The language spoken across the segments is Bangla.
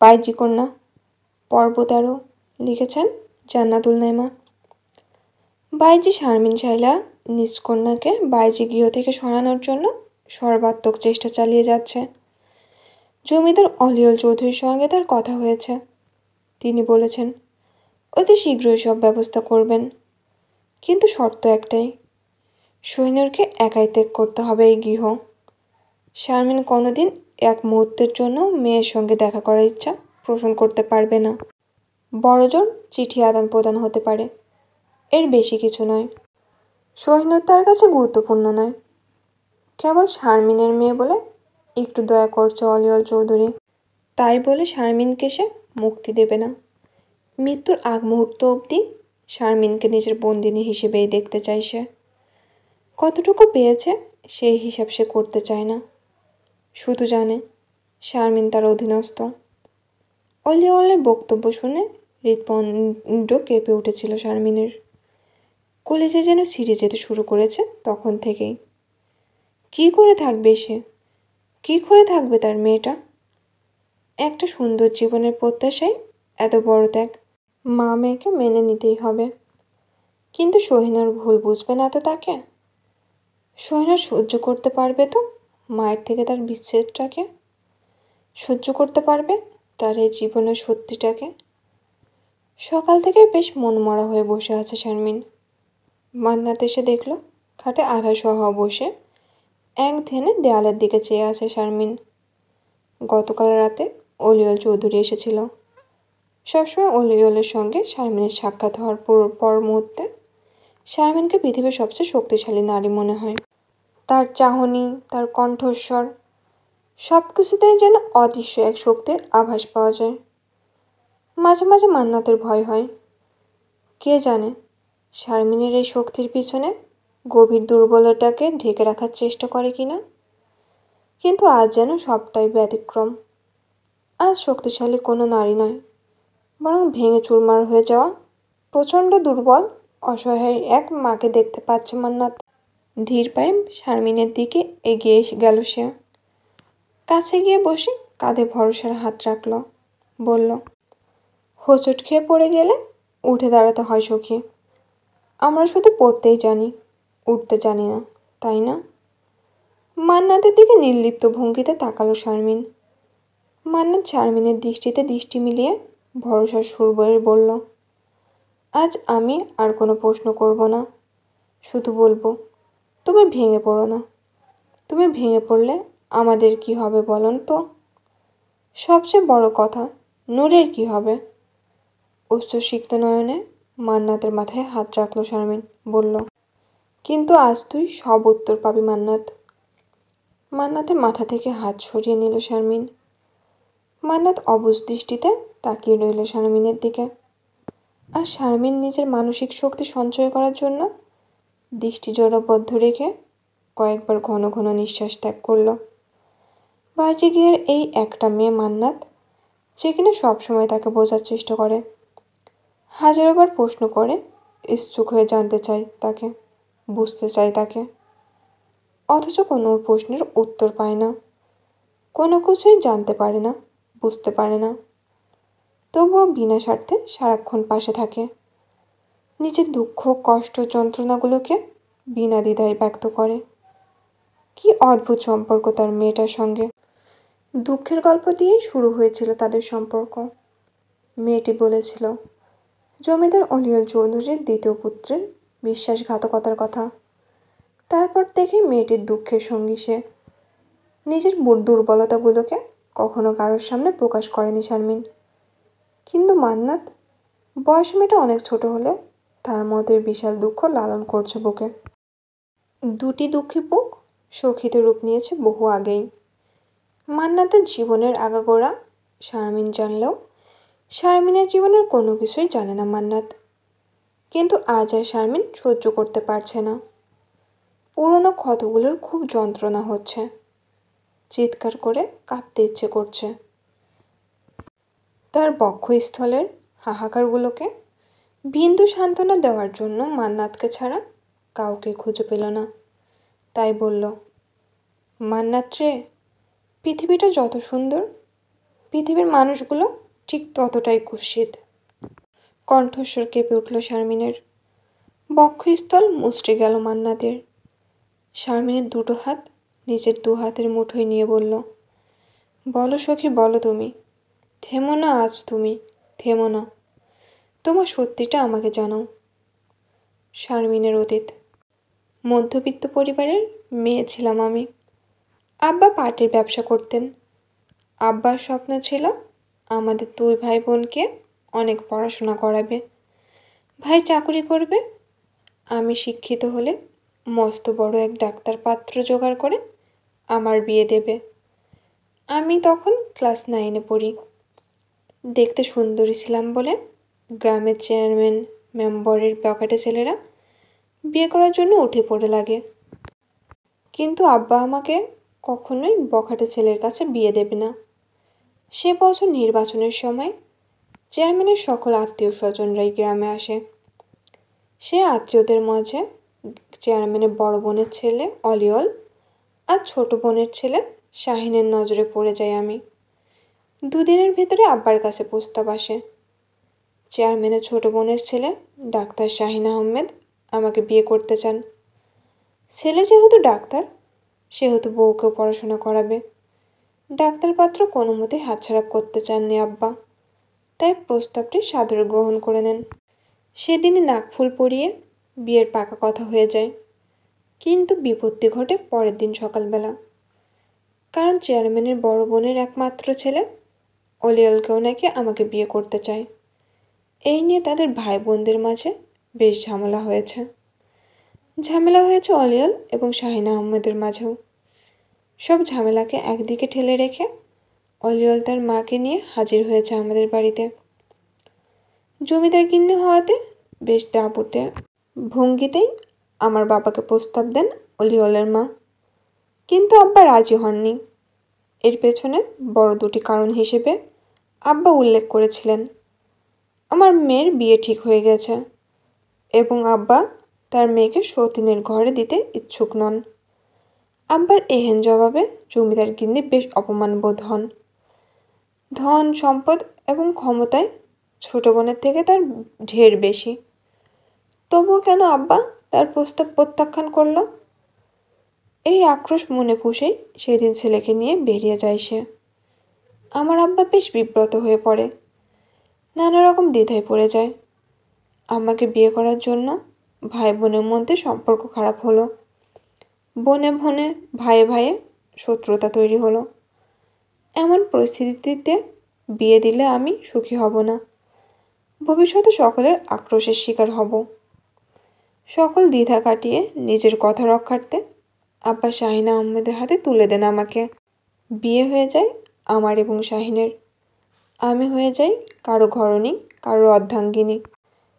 বাইজি কন্যা পর্ব 13 লিখেছেন জান্নাতুল নেমা। বাইজি শারমিন শাইলা নিজ কন্যাকে বাইজি গৃহ থেকে সরানোর জন্য সর্বাত্মক চেষ্টা চালিয়ে যাচ্ছে। জমিদার অলিয়ল চৌধুরীর সঙ্গে তার কথা হয়েছে। তিনি বলেছেন অতি শীঘ্রই সব ব্যবস্থা করবেন, কিন্তু শর্ত একটাই, সৈন্যকে একাই ত্যাগ করতে হবে এই গৃহ। শারমিন কোনোদিন এক মুহূর্তের জন্য মেয়ের সঙ্গে দেখা করার ইচ্ছা পোষণ করতে পারবে না। বড়জোর চিঠি আদান প্রদান হতে পারে, এর বেশি কিছু নয়। সৈন্যর তার কাছে গুরুত্বপূর্ণ নয়, কেবল শারমিনের মেয়ে বলে একটু দয়া করছে অলিয়ল চৌধুরী। তাই বলে শারমিনকে সে মুক্তি দেবে না। মৃত্যুর আগ মুহূর্ত অবধি শারমিনকে নিজের বন্দিনী হিসেবেই দেখতে চায় সে। কতটুকু পেয়েছে সেই হিসাব সে করতে চায় না, শুধু জানে শারমিন তার অধীনস্থ। অলিয়লের বক্তব্য শুনে হৃৎপিণ্ড কেঁপে উঠেছিল শারমিনের। কলেজে যেন ছিঁড়ে যেতে শুরু করেছে তখন থেকেই। কি করে থাকবে সে? কি করে থাকবে তার মেয়েটা? একটা সুন্দর জীবনের প্রত্যাশায় এত বড় ত্যাগ। মা মেয়েকে মেনে নিতেই হবে, কিন্তু সোহিনার ভুল বুঝবে না তো তাকে? সোহিনা সহ্য করতে পারবে তো মায়ের থেকে তার বিচ্ছেদটাকে? সহ্য করতে পারবে তার এই জীবনের সত্যিটাকে? সকাল থেকে বেশ মনমরা হয়ে বসে আছে শারমিন। মান্নাত এসে দেখল খাটে আধা সহ বসে এক ধ্যানে দেয়ালের দিকে চেয়ে আছে শারমিন। গতকাল রাতে অলিয়ল চৌধুরী এসেছিল। সবসময় অলিয়লের সঙ্গে শারমিনের সাক্ষাৎ হওয়ার পর মুহূর্তে শারমিনকে পৃথিবীর সবচেয়ে শক্তিশালী নারী মনে হয়। তার চাহনি, তার কণ্ঠস্বর, সব কিছুতেই যেন অদৃশ্য এক শক্তির আভাস পাওয়া যায়। মাঝে মাঝে মান্নাতের ভয় হয়, কে জানে শারমিনের এই শক্তির পিছনে গভীর দুর্বলতাকে ঢেকে রাখার চেষ্টা করে কিনা। কিন্তু আজ যেন সবটাই ব্যতিক্রম। আজ শক্তিশালী কোনো নারী নয়, বরং ভেঙে চুরমার হয়ে যাওয়া প্রচণ্ড দুর্বল অসহায় এক মাকে দেখতে পাচ্ছে মান্নাত। ধীর পায়ে শারমিনের দিকে এগিয়ে গেল সে। কাছে গিয়ে বসে কাঁধে ভরসার হাত রাখল। বলল, হোঁচট খেয়ে পড়ে গেলে উঠে দাঁড়াতে হয় সখী। আমরা শুধু পড়তেই জানি, উঠতে জানি না, তাই না? মান্নাতের দিকে নির্লিপ্ত ভঙ্গিতে তাকালো শারমিন। মান্নাত শারমিনের দৃষ্টিতে দৃষ্টি মিলিয়ে ভরসার সুর বলে বলল, আজ আমি আর কোনো প্রশ্ন করব না, শুধু বলবো তুমি ভেঙে পড়ো না। তুমি ভেঙে পড়লে আমাদের কি হবে বলুন তো? সবচেয়ে বড় কথা, নূরের কি হবে? উচ্চসিক্ত নয়নে মান্নাতের মাথায় হাত রাখল শারমিন। বলল, কিন্তু আজ তুই সব উত্তর পাবি মান্নাত। মান্নাতের মাথা থেকে হাত সরিয়ে নিল শারমিন। মান্নাত অবুঝ দৃষ্টিতে তাকিয়ে রইল শারমিনের দিকে। আর শারমিন নিজের মানসিক শক্তি সঞ্চয় করার জন্য দৃষ্টি জোড়াবদ্ধ রেখে কয়েকবার ঘন ঘন নিঃশ্বাস ত্যাগ করল। বাইরে গিয়ে এই একটা মেয়ে মান্নাত, যে কিনা সবসময় তাকে বোঝার চেষ্টা করে, হাজারোবার প্রশ্ন করে, ইচ্ছুক হয়ে জানতে চায় তাকে, বুঝতে চায় তাকে, অথচ কোনো প্রশ্নের উত্তর পায় না, কোনো কিছুই জানতে পারে না, বুঝতে পারে না। তবুও বিনা স্বার্থে সারাক্ষণ পাশে থাকে, নিজের দুঃখ কষ্ট যন্ত্রণাগুলোকে বিনা দ্বিধায় ব্যক্ত করে। কি অদ্ভুত সম্পর্ক তার মেয়েটার সঙ্গে। দুঃখের গল্প দিয়েই শুরু হয়েছিল তাদের সম্পর্ক। মেয়েটি বলেছিল জমিদার অলিয়ল চৌধুরীর দ্বিতীয় পুত্রের বিশ্বাসঘাতকতার কথা। তারপর থেকে মেয়েটির দুঃখের সঙ্গী সে। নিজের দুর্বলতাগুলোকে কখনো কারোর সামনে প্রকাশ করেনি শারমিন। কিন্তু মান্নাত, বয়স মেয়েটা অনেক ছোট হলেও তার মতোই বিশাল দুঃখ লালন করছে বুকে। দুটি দুঃখী বুক সখিতে রূপ নিয়েছে বহু আগেই। মান্নাতের জীবনের আগাগোড়া শারমিন জানলেও শারমিনের জীবনের কোনো কিছুই জানে না মান্নাত। কিন্তু আজ আর শারমিন সহ্য করতে পারছে না। পুরনো ক্ষতগুলোর খুব যন্ত্রণা হচ্ছে, চিৎকার করে কাঁদতে ইচ্ছে করছে। তার বক্ষস্থলের হাহাকারগুলোকে বিন্দু সান্ত্বনা দেওয়ার জন্য মান্নাতকে ছাড়া কাউকে খুঁজে পেল না। তাই বলল, মান্নাত রে, পৃথিবীটা যত সুন্দর, পৃথিবীর মানুষগুলো ঠিক ততটাই কুৎসিত। কণ্ঠস্বর কেঁপে উঠল শারমিনের। বক্ষস্থল মুচড়ে গেল মান্নাতের। শারমিনের দুটো হাত নিজের দু হাতের মুঠোয় নিয়ে বলল, বলো সখী, বলো তুমি। থেমো না আজ, তুমি থেমো না। তোমার সত্যিটা আমাকে জানাও। শারমিনের অতীত। মধ্যবিত্ত পরিবারের মেয়ে ছিলাম আমি। আব্বা পাটের ব্যবসা করতেন। আব্বার স্বপ্ন ছিল আমাদের দুই ভাই বোনকে অনেক পড়াশোনা করাবে। ভাই চাকরি করবে, আমি শিক্ষিত হলে মস্ত বড় এক ডাক্তার পাত্র জোগাড় করে আমার বিয়ে দেবে। আমি তখন ক্লাস 9-এ পড়ি। দেখতে সুন্দরী ছিলাম বলে গ্রামের চেয়ারম্যান মেম্বারের বখাটে ছেলেরা বিয়ে করার জন্য উঠে পড়ে লাগে। কিন্তু আব্বা আমাকে কখনোই বখাটে ছেলের কাছে বিয়ে দেবে না। সে বছর নির্বাচনের সময় চেয়ারম্যানের সকল আত্মীয় স্বজনরাই গ্রামে আসে। সে আত্মীয়দের মাঝে চেয়ারম্যানের বড় বোনের ছেলে অলিয়ল আর ছোট বোনের ছেলে শাহিনের নজরে পড়ে যাই আমি। দুদিনের ভেতরে আব্বার কাছে প্রস্তাব আসে। চেয়ারম্যানের ছোট বোনের ছেলে ডাক্তার শাহিন আহমেদ আমাকে বিয়ে করতে চান। ছেলে যেহেতু ডাক্তার, সেহেতু বউকেও পড়াশোনা করাবে। ডাক্তার পাত্র কোনো মতেই হাতছাড়া করতে চাননি আব্বা, তাই প্রস্তাবটি সাদরে গ্রহণ করে নেন। সেদিনই নাকফুল পরিয়ে বিয়ের পাকা কথা হয়ে যায়। কিন্তু বিপত্তি ঘটে পরের দিন সকালবেলা। কারণ চেয়ারম্যানের বড় বোনের একমাত্র ছেলে অলিয়লকেও নাকি আমাকে বিয়ে করতে চায়। এই নিয়ে তাদের ভাই বোনদের মাঝে বেশ ঝামেলা হয়েছে। অলিয়ল এবং শাহিন আহমেদের মাঝেও। সব ঝামেলাকে একদিকে ঠেলে রেখে অলিয়ল তার মাকে নিয়ে হাজির হয়েছে আমাদের বাড়িতে। জমিদার গিন্নি হওয়াতে বেশ দাপুটে ভঙ্গিতেই আমার বাবাকে প্রস্তাব দেন অলিয়লের মা। কিন্তু আব্বা রাজি হননি। এর পেছনে বড় দুটি কারণ হিসেবে আব্বা উল্লেখ করেছিলেন, আমার মেয়ের বিয়ে ঠিক হয়ে গেছে এবং আব্বা তার মেয়েকে সতীনের ঘরে দিতে ইচ্ছুক নন। আব্বার এহেন জবাবে জমিদার গিন্নি বেশ অপমান বোধ হন। ধন সম্পদ এবং ক্ষমতায় ছোট বোনের থেকে তার ঢের বেশি। তবুও কেন আব্বা তার প্রস্তাব প্রত্যাখ্যান করল? এই আক্রোশ মনে পুষেই সেদিন ছেলেকে নিয়ে বেরিয়ে যায় সে। আমার আব্বা বেশ বিব্রত হয়ে পড়ে, নানা রকম দ্বিধায় পড়ে যায়। আমাকে বিয়ে করার জন্য ভাই বোনের মধ্যে সম্পর্ক খারাপ হলো। বোনে বোনে ভাইয়ে ভাইয়ে শত্রুতা তৈরি হলো। এমন পরিস্থিতিতে বিয়ে দিলে আমি সুখী হব না, ভবিষ্যতে সকলের আক্রোশের শিকার হব। সকল দ্বিধা কাটিয়ে নিজের কথা রক্ষার্থে আব্বা শাহিন আহমেদের হাতে তুলে দেন আমাকে। বিয়ে হয়ে যায় আমার এবং শাহিনের। আমি হয়ে যাই কারো ঘরণী, কারো অর্ধাঙ্গিনী।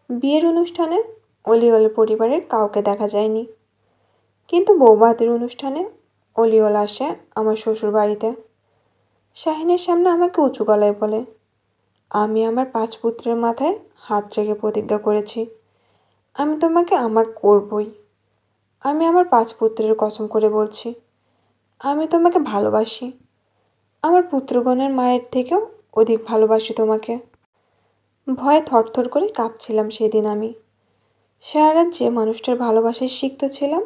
বিয়ের অনুষ্ঠানে অলিয়ল পরিবারের কাউকে দেখা যায়নি, কিন্তু বৌভাতের অনুষ্ঠানে অলিয়ল আসে আমার শ্বশুর বাড়িতে। শাহিনের সামনে আমাকে উঁচু গলায় বলে, আমি আমার 5 পুত্রের মাথায় হাত রেখে প্রতিজ্ঞা করেছি, আমি তোমাকে আমার করবই। আমি আমার 5 পুত্রের কসম করে বলছি, আমি তোমাকে ভালোবাসি। আমার পুত্রগণের মায়ের থেকেও অধিক ভালোবাসি তোমাকে। ভয়ে থরথর করে কাঁপছিলাম সেদিন আমি। সারা রাত যে মানুষটার ভালোবাসায় সিক্ত ছিলাম,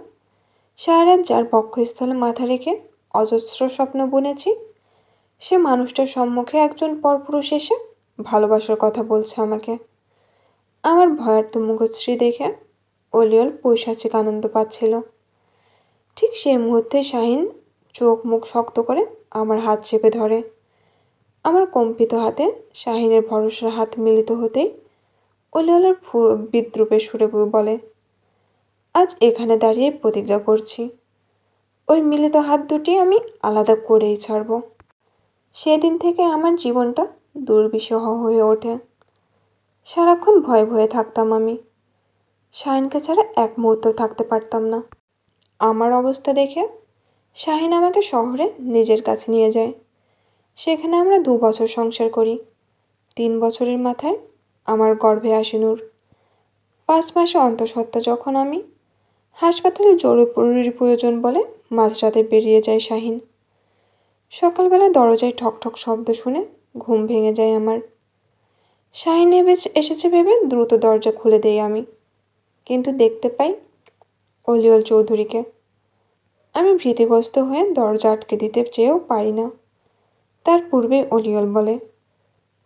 সারা রাত যার বক্ষস্থলে মাথা রেখে অজস্র স্বপ্ন বুনেছি, সে মানুষটার সম্মুখে একজন পরপুরুষ এসে ভালোবাসার কথা বলছে আমাকে। আমার ভয়ার্থ মুখশ্রী দেখে অলিয়ল পৈশাচিক আনন্দ পাচ্ছিল। ঠিক সেই মুহূর্তে শাহিন চোখ মুখ শক্ত করে আমার হাত চেপে ধরে। আমার কম্পিত হাতে শাহিনের ভরসার হাত মিলিত হতেই অলিয়লের বিদ্রূপের সুরে বলে, আজ এখানে দাঁড়িয়ে প্রতিজ্ঞা করছি, ওই মিলিত হাত দুটি আমি আলাদা করেই ছাড়ব। সেদিন থেকে আমার জীবনটা দুর্বিষহ হয়ে ওঠে। সারাক্ষণ ভয়ে ভয়ে থাকতাম আমি। শাহিনকে ছাড়া এক মুহূর্ত থাকতে পারতাম না। আমার অবস্থা দেখে শাহিন আমাকে শহরে নিজের কাছে নিয়ে যায়। সেখানে আমরা 2 বছর সংসার করি। 3 বছরের মাথায় আমার গর্ভে আসে নূর। 5 মাসে অন্তঃসত্ত্বা যখন আমি, হাসপাতালে জরুরি প্রয়োজন বলে মাঝরাতে বেরিয়ে যায় শাহিন। সকালবেলা দরজায় ঠক ঠক শব্দ শুনে ঘুম ভেঙে যায় আমার। শাহিন এসেছে ভেবে দ্রুত দরজা খুলে দেই আমি, কিন্তু দেখতে পাই অলিওল চৌধুরীকে। আমি ভীতিগ্রস্ত হয়ে দরজা আটকে দিতে চেয়েও পারি না। তার পূর্বেই অলিওল বলে,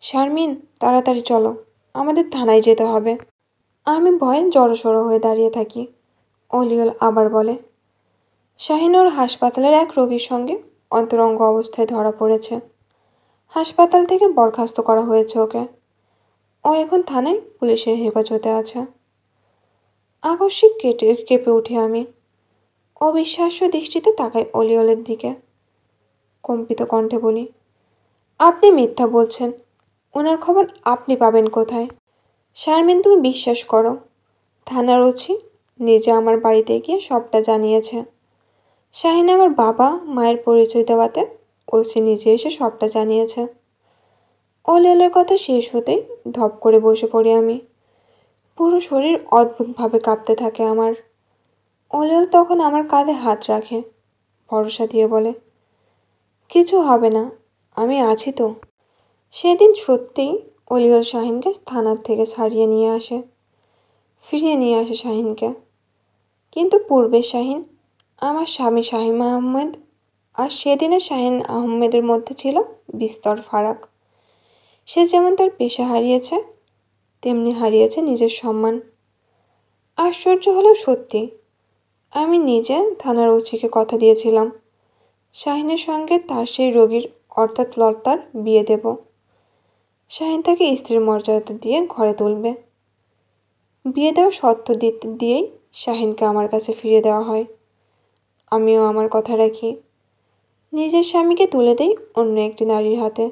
শারমিন, তাড়াতাড়ি চলো, আমাদের থানায় যেতে হবে। আমি ভয়ে জড়সড় হয়ে দাঁড়িয়ে থাকি। অলিওল আবার বলে, শাহিন ওর হাসপাতালের এক রোগীর সঙ্গে অন্তরঙ্গ অবস্থায় ধরা পড়েছে। হাসপাতাল থেকে বরখাস্ত করা হয়েছে ওকে। ও এখন থানায় পুলিশের হেফাজতে আছে। আকস্মিক কেঁপে উঠি আমি। অবিশ্বাস্য দৃষ্টিতে তাকাই অলিওলের দিকে। কম্পিত কণ্ঠে বলি, আপনি মিথ্যা বলছেন। ওনার খবর আপনি পাবেন কোথায়? শারমিন, তুমি বিশ্বাস করো, থানার ওসি নিজে আমার বাড়িতে গিয়ে সবটা জানিয়েছে। শাহিন আমার বাবা মায়ের পরিচয় দেওয়াতে ওসি নিজে এসে সবটা জানিয়েছে। অলিওলের কথা শেষ হতেই ধপ করে বসে পড়ি আমি। পুরো শরীর অদ্ভুতভাবে কাঁপতে থাকে আমার। অলিওল তখন আমার কাঁধে হাত রাখে, ভরসা দিয়ে বলে, কিছু হবে না, আমি আছি তো। সেদিন সত্যিই অলিওল শাহিনকে থানার থেকে ফিরিয়ে নিয়ে আসে শাহিনকে। কিন্তু পূর্বের শাহিন, আমার স্বামী শাহিন আহমেদ, আর সেদিনের শাহিন আহমেদের মধ্যে ছিল বিস্তর ফারাক। সে যেমন তার পেশা হারিয়েছে, তেমনি হারিয়েছে নিজের সম্মান। আশ্চর্য হলেও সত্যি, আমি নিজে থানার ওসিকে কথা দিয়েছিলাম শাহিনের সঙ্গে তার সেই রোগীর অর্থাৎ লতার বিয়ে দেব। শাহিন তাকে স্ত্রীর মর্যাদা দিয়ে ঘরে তুলবে। বিয়ে দেওয়ার শর্ত দিয়েই শাহিনকে আমার কাছে ফিরিয়ে দেওয়া হয়। আমিও আমার কথা রাখি, নিজের স্বামীকে তুলে দেই অন্য একটি নারীর হাতে।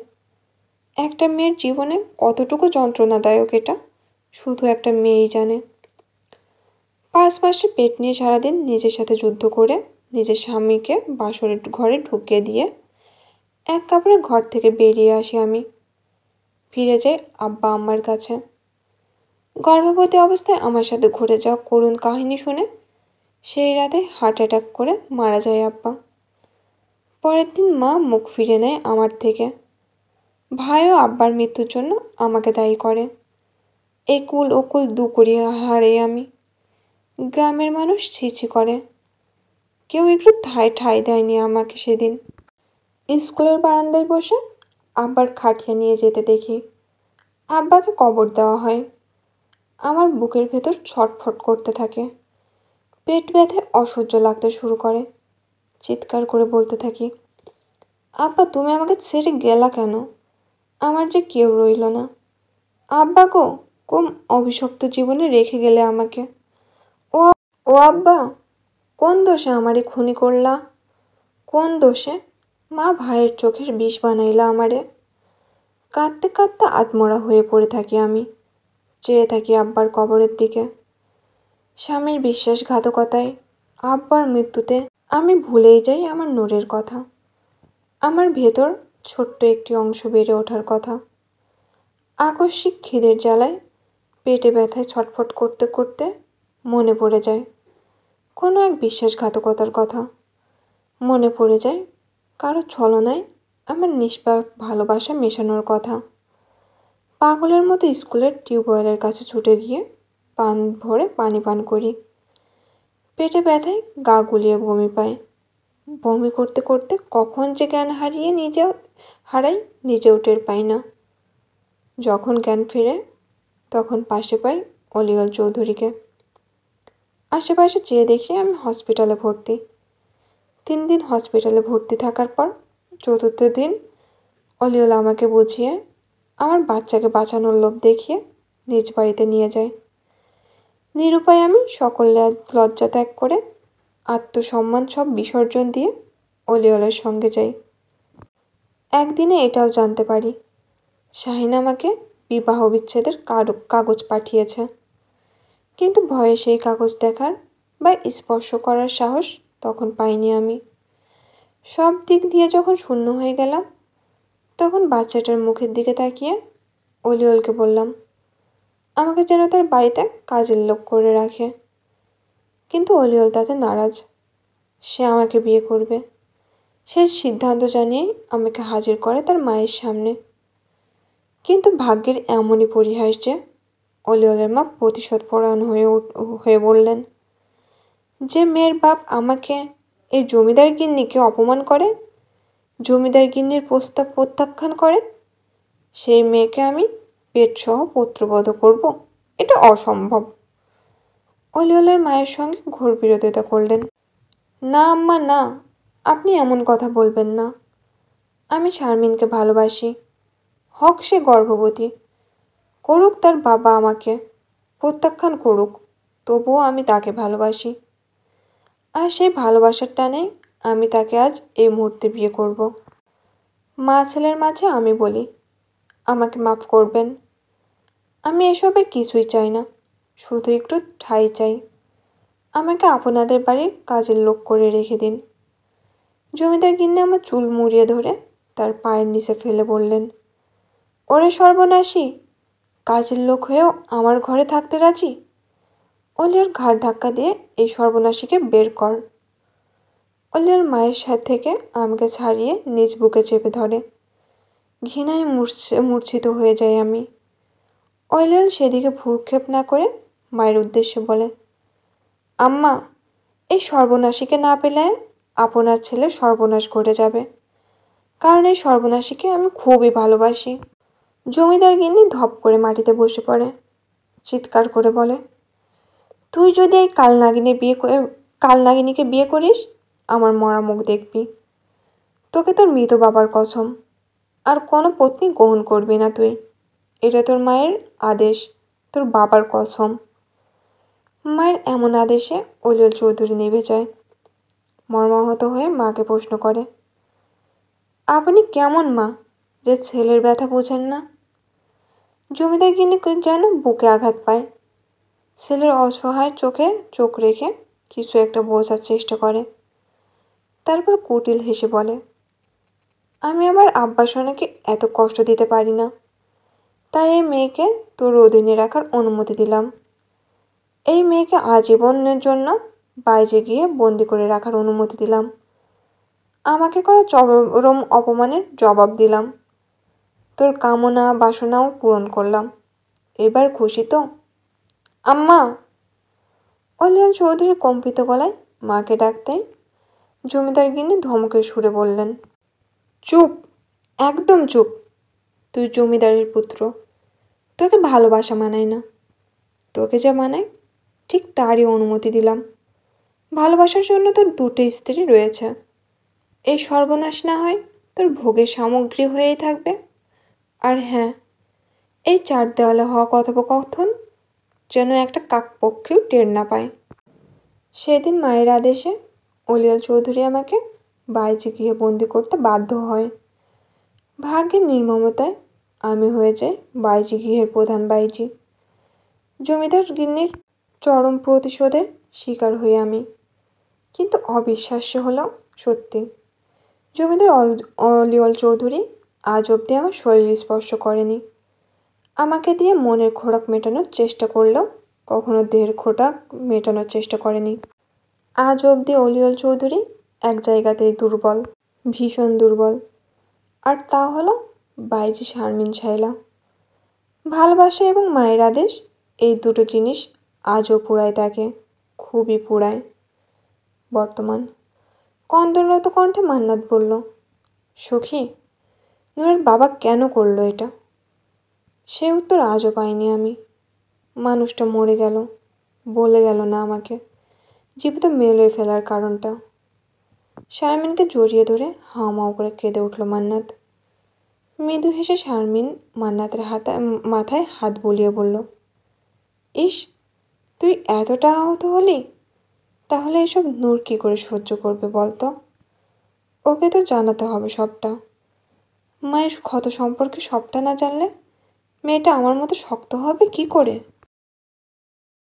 একটা মেয়ের জীবনে কতটুকু যন্ত্রণাদায়ক এটা শুধু একটা মেয়েই জানে। 5 মাসে পেট নিয়ে সারাদিন নিজের সাথে যুদ্ধ করে নিজের স্বামীকে বাসরের ঘরে ঢুকিয়ে দিয়ে এক কাপড়ে ঘর থেকে বেরিয়ে আসি আমি। ফিরে যাই আব্বা আম্মার কাছে। গর্ভবতী অবস্থায় আমার সাথে ঘটে যাওয়া করুণ কাহিনী শুনে সেই রাতে হার্ট অ্যাটাক করে মারা যায় আব্বা। পরের দিন মা মুখ ফিরে নেয় আমার থেকে। ভাইও আব্বার মৃত্যুর জন্য আমাকে দায়ী করে। একুল ওকুল দু করি হারে আমি। গ্রামের মানুষ ছিছি করে। কেউ একটু ঠাঁই দেয়নি আমাকে সেদিন। স্কুলের বারান্দায় বসে আব্বার খাটিয়া নিয়ে যেতে দেখি। আব্বাকে কবর দেওয়া হয়। আমার বুকের ভেতর ছটফট করতে থাকে। পেট ব্যথে অসহ্য লাগতে শুরু করে। চিৎকার করে বলতে থাকি, আব্বা, তুমি আমাকে ছেড়ে গেলা কেন? আমার যে কেউ রইল না। আব্বা গো, কোন অভিশপ্ত জীবনে রেখে গেলে আমাকে। ও ও আব্বা, কোন দোষে আমারে খুনি করলা? কোন দোষে মা ভাইয়ের চোখের বিষ বানাইলা আমারে? কাঁদতে কাঁদতে আত্মরা হয়ে পড়ে থাকি আমি। চেয়ে থাকি আব্বার কবরের দিকে। স্বামীর বিশ্বাসঘাতকতায়, আব্বার মৃত্যুতে আমি ভুলেই যাই আমার নূরের কথা। আমার ভেতর ছোট্ট একটি অংশ বেড়ে ওঠার কথা। আকস্মিক খিদের জ্বালায় পেটে ব্যথায় ছটফট করতে করতে মনে পড়ে যায় কোনো এক বিশ্বাসঘাতকতার কথা। মনে পড়ে যায় কারো ছলনায় আমার নিষ্পাপ ভালোবাসা মেশানোর কথা। পাগলের মতো স্কুলের টিউবওয়েলের কাছে ছুটে গিয়ে পান ভরে পানি পান করি। পেটে ব্যথায় গা গুলিয়ে বমি পায়। বমি করতে করতে কখন যে জ্ঞান হারাই নিজেও টের পাই না। যখন জ্ঞান ফিরে তখন পাশে পাই অলিওল চৌধুরীকে। আশেপাশে চেয়ে দেখি আমি হসপিটালে ভর্তি। 3 দিন হসপিটালে ভর্তি থাকার পর 4র্থ দিন অলিওল আমাকে বুঝিয়ে আমার বাচ্চাকে বাঁচানোর লোভ দেখিয়ে নিজ বাড়িতে নিয়ে যায়। নিরুপায় আমি সকল লজ্জা ত্যাগ করে আত্মসম্মান সব বিসর্জন দিয়ে অলিওলের সঙ্গে যাই। একদিনে এটাও জানতে পারি শাহিন আমাকে বিবাহ বিচ্ছেদের কাগজ পাঠিয়েছে। কিন্তু ভয়ে সেই কাগজ দেখার বা স্পর্শ করার সাহস তখন পাইনি আমি। সব দিক দিয়ে যখন শূন্য হয়ে গেলাম, তখন বাচ্চাটার মুখের দিকে তাকিয়ে অলিওলকে বললাম আমাকে যেন তার বাড়িতে কাজের লোক করে রাখে। কিন্তু অলিওল তাতে নারাজ। সে আমাকে বিয়ে করবে। সে সিদ্ধান্ত জানিয়েই আমাকে হাজির করে তার মায়ের সামনে। কিন্তু ভাগ্যের এমনই পরিহাস যে অলিওলের মা প্রতিশোধ পরায়ণ হয়ে বললেন, যে মেয়ের বাপ আমাকে এই জমিদার গিন্নিকে অপমান করে, জমিদার গিন্নির প্রস্তাব প্রত্যাখ্যান করে, সেই মেয়েকে আমি পেটসহ পুত্রবধ করব, এটা অসম্ভব। অলিওলের মায়ের সঙ্গে ঘোর বিরোধিতা করলেন। না আম্মা না, আপনি এমন কথা বলবেন না। আমি শারমিনকে ভালোবাসি, হক সে গর্ভবতী, করুক তার বাবা আমাকে প্রত্যাখ্যান করুক, তবুও আমি তাকে ভালোবাসি। আর সেই ভালোবাসার টানেই আমি তাকে আজ এই মুহূর্তে বিয়ে করব। মা ছেলের মাঝে আমি বলি, আমাকে মাফ করবেন। আমি এসবের কিছুই চাই না, শুধু একটু ঠাঁই চাই। আমাকে আপনাদের বাড়ির কাজের লোক করে রেখে দিন। জমিদার গিন্নি আমার চুল মুড়িয়ে ধরে তার পায়ের নিচে ফেলে বললেন, ওরে সর্বনাশী, কাজের লোক হয়েও আমার ঘরে থাকতে রাজি? অলিয়ার ঘাড় ধাক্কা দিয়ে এই সর্বনাশীকে বের কর। অলিয়ার মায়ের সাথে থেকে আমাকে ছাড়িয়ে নিজ বুকে চেপে ধরে। ঘৃণায় মূর্ছিত হয়ে যাই আমি। অলিয়াল সেদিকে ভ্রুক্ষেপ না করে মায়ের উদ্দেশ্যে বলে, আম্মা, এই সর্বনাশীকে না পেলে আপনার ছেলের সর্বনাশ ঘটে যাবে, কারণ এই সর্বনাশীকে আমি খুবই ভালোবাসি। জমিদার গিন্নি ধপ করে মাটিতে বসে পড়ে, চিৎকার করে বলে, তুই যদি এই কালনাগিনীকে বিয়ে করিস, আমার মরা মুখ দেখবি। তোকে তোর মৃত বাবার কসম, আর কোনো পত্নী গ্রহণ করবি না তুই। এটা তোর মায়ের আদেশ, তোর বাবার কসম। মায়ের এমন আদেশে অলিয়ল চৌধুরী নেমে যায়। মর্মাহত হয়ে মাকে প্রশ্ন করে, আপনি কেমন মা যে ছেলের ব্যথা বোঝেন না? জমিদার গিন্নি যেন বুকে আঘাত পায়। ছেলের অসহায় চোখে চোখ রেখে কিছু একটা বোঝার চেষ্টা করে, তারপর কুটিল হেসে বলে, আমি আমার আব্বা সোনাকে এত কষ্ট দিতে পারি না, তাই এই মেয়েকে তোর অধীনে রাখার অনুমতি দিলাম। এই মেয়েকে আজীবনের জন্য বাইরে গিয়ে বন্দি করে রাখার অনুমতি দিলাম। আমাকে করা চরম অপমানের জবাব দিলাম। তোর কামনা বাসনাও পূরণ করলাম। এবার খুশি তো? আম্মা! অলিয়াল চৌধুরী কম্পিত গলায় মাকে ডাকতেই জমিদার গিন্নি ধমকের সুরে বললেন, চুপ, একদম চুপ। তুই জমিদারের পুত্র, তোকে ভালোবাসা মানায় না। তোকে যা মানায় ঠিক তারই অনুমতি দিলাম। ভালোবাসার জন্য তোর দুটো স্ত্রী রয়েছে। এই সর্বনাশ না হয় তোর ভোগের সামগ্রী হয়েই থাকবে। আর হ্যাঁ, এই চার দেওয়ালে হওয়া কথোপকথন যেন একটা কাকপক্ষেও টের না পায়। সেদিন মায়ের আদেশে অলিয়াল চৌধুরী আমাকে বাইজি গিয়ে বন্দি করতে বাধ্য হয়। ভাগ্যের নির্মমতায় আমি হয়ে যাই বাইজি গৃহের প্রধান বাইজি। জমিদার গিন্নির চরম প্রতিশোধের শিকার হই আমি। কিন্তু অবিশ্বাস্য হলো সত্যি, জমিদার অলিওল চৌধুরী আজ অবধি আমার শরীর স্পর্শ করেনি। আমাকে দিয়ে মনের খোরাক মেটানোর চেষ্টা করলেও কখনো দেহের খোরাক মেটানোর চেষ্টা করেনি। আজ অবধি অলিওল চৌধুরী এক জায়গাতেই দুর্বল, ভীষণ দুর্বল, আর তা হলো বাইজি শারমিন শাইলা। ভালোবাসা এবং মায়ের আদেশ, এই দুটো জিনিস আজও পুড়ায় তাকে, খুবই পুড়ায়। বর্তমান কন্দনরত কণ্ঠে মান্নাত বলল, সখী, নূরের বাবা কেন করলো এটা? সে উত্তর আজও পাইনি আমি। মানুষটা মরে গেল, বলে গেল না আমাকে জীবিত মেলে ফেলার কারণটা। শারমিনকে জড়িয়ে ধরে হাওমাও করে কেঁদে উঠল মান্নাত। মৃদু হেসে শারমিন মান্নাতের মাথায় হাত বুলিয়ে বলল, ইস, তুই এতটা আহত হলি? তাহলে এসব নূর কী করে সহ্য করবে বলতো? ওকে তো জানাতে হবে সবটা। মায়ের ক্ষত সম্পর্কে সবটা না জানলে মেয়েটা আমার মতো শক্ত হবে কি করে?